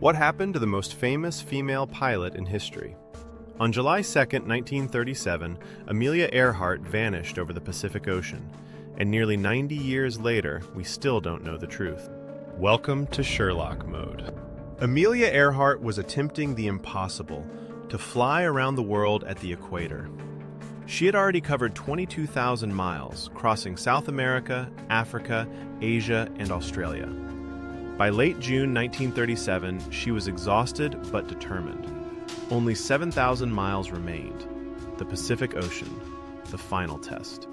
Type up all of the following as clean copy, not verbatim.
What happened to the most famous female pilot in history? On July 2, 1937, Amelia Earhart vanished over the Pacific Ocean, and nearly 90 years later, we still don't know the truth. Welcome to Sherlock Mode. Amelia Earhart was attempting the impossible, to fly around the world at the equator. She had already covered 22,000 miles, crossing South America, Africa, Asia, and Australia. By late June 1937, she was exhausted but determined. Only 7,000 miles remained. The Pacific Ocean, the final test.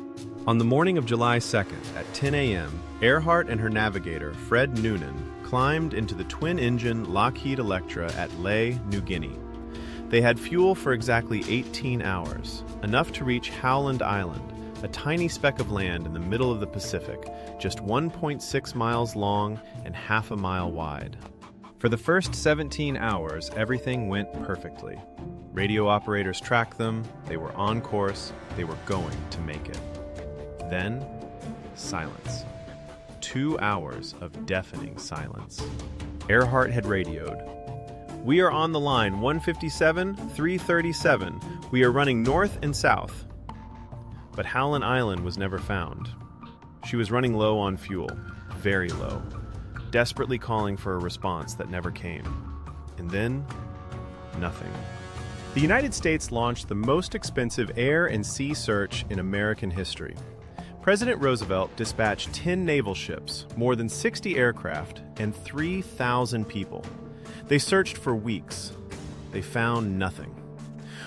On the morning of July 2nd at 10 a.m., Earhart and her navigator, Fred Noonan, climbed into the twin-engine Lockheed Electra at Lae, New Guinea. They had fuel for exactly 18 hours, enough to reach Howland Island, a tiny speck of land in the middle of the Pacific, just 1.6 miles long and half a mile wide. For the first 17 hours, everything went perfectly. Radio operators tracked them, they were on course, they were going to make it. Then, silence. 2 hours of deafening silence. Earhart had radioed. "We are on the line 157, 337. We are running north and south." But Howland Island was never found. She was running low on fuel, very low, desperately calling for a response that never came. And then, nothing. The United States launched the most expensive air and sea search in American history. President Roosevelt dispatched 10 naval ships, more than 60 aircraft, and 3,000 people. They searched for weeks. They found nothing.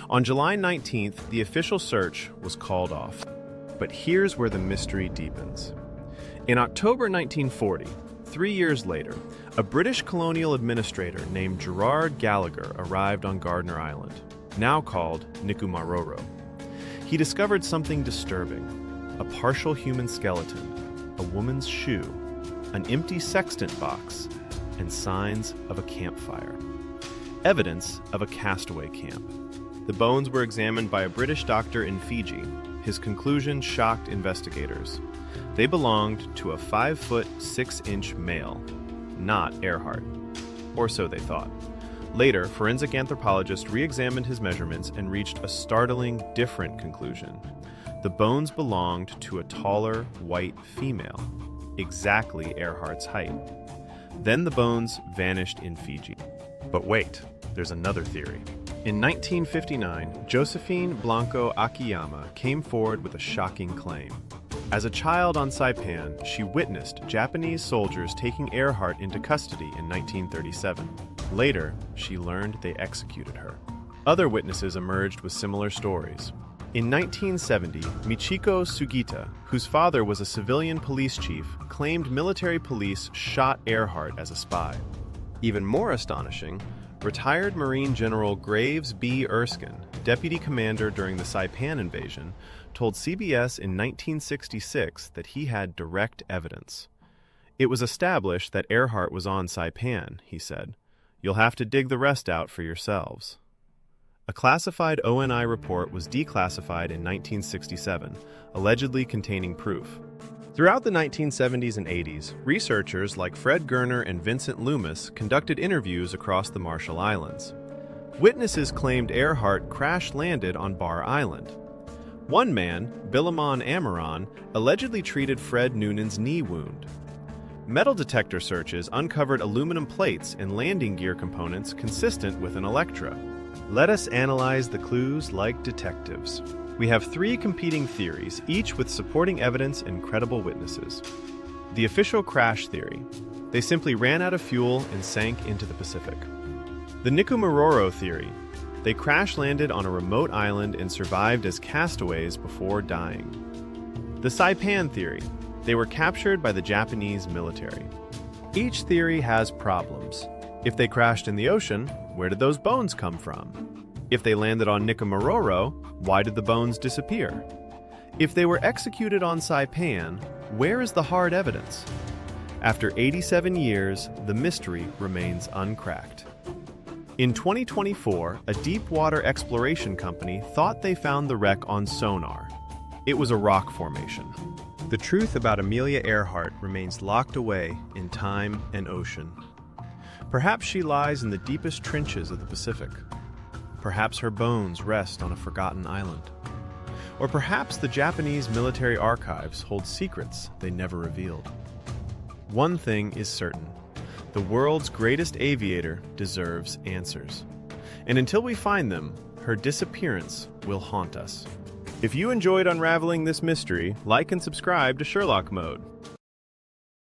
On July 19th, the official search was called off. But here's where the mystery deepens. In October 1940, 3 years later, a British colonial administrator named Gerard Gallagher arrived on Gardner Island, now called Nikumaroro. He discovered something disturbing: a partial human skeleton, a woman's shoe, an empty sextant box, and signs of a campfire. Evidence of a castaway camp. The bones were examined by a British doctor in Fiji. His conclusion shocked investigators. They belonged to a 5-foot 6-inch male, not Earhart. Or so they thought. Later, forensic anthropologists re-examined his measurements and reached a startling, different conclusion. The bones belonged to a taller, white female, exactly Earhart's height. Then the bones vanished in Fiji. But wait, there's another theory. In 1959, Josephine Blanco Akiyama came forward with a shocking claim. As a child on Saipan, she witnessed Japanese soldiers taking Earhart into custody in 1937. Later, she learned they executed her. Other witnesses emerged with similar stories. In 1970, Michiko Sugita, whose father was a civilian police chief, claimed military police shot Earhart as a spy. Even more astonishing, retired Marine General Graves B. Erskine, deputy commander during the Saipan invasion, told CBS in 1966 that he had direct evidence. "It was established that Earhart was on Saipan," he said. "You'll have to dig the rest out for yourselves." A classified ONI report was declassified in 1967, allegedly containing proof. Throughout the 1970s and 80s, researchers like Fred Gerner and Vincent Loomis conducted interviews across the Marshall Islands. Witnesses claimed Earhart crash-landed on Bar Island. One man, Bilamon Amaron, allegedly treated Fred Noonan's knee wound. Metal detector searches uncovered aluminum plates and landing gear components consistent with an Electra. Let us analyze the clues like detectives. We have 3 competing theories, each with supporting evidence and credible witnesses. The official crash theory. They simply ran out of fuel and sank into the Pacific. The Nikumaroro theory. They crash-landed on a remote island and survived as castaways before dying. The Saipan theory. They were captured by the Japanese military. Each theory has problems. If they crashed in the ocean, where did those bones come from? If they landed on Nikumaroro, why did the bones disappear? If they were executed on Saipan, where is the hard evidence? After 87 years, the mystery remains uncracked. In 2024, a deep-water exploration company thought they found the wreck on sonar. It was a rock formation. The truth about Amelia Earhart remains locked away in time and ocean. Perhaps she lies in the deepest trenches of the Pacific. Perhaps her bones rest on a forgotten island. Or perhaps the Japanese military archives hold secrets they never revealed. One thing is certain: the world's greatest aviator deserves answers. And until we find them, her disappearance will haunt us. If you enjoyed unraveling this mystery, like and subscribe to Sherlock Mode.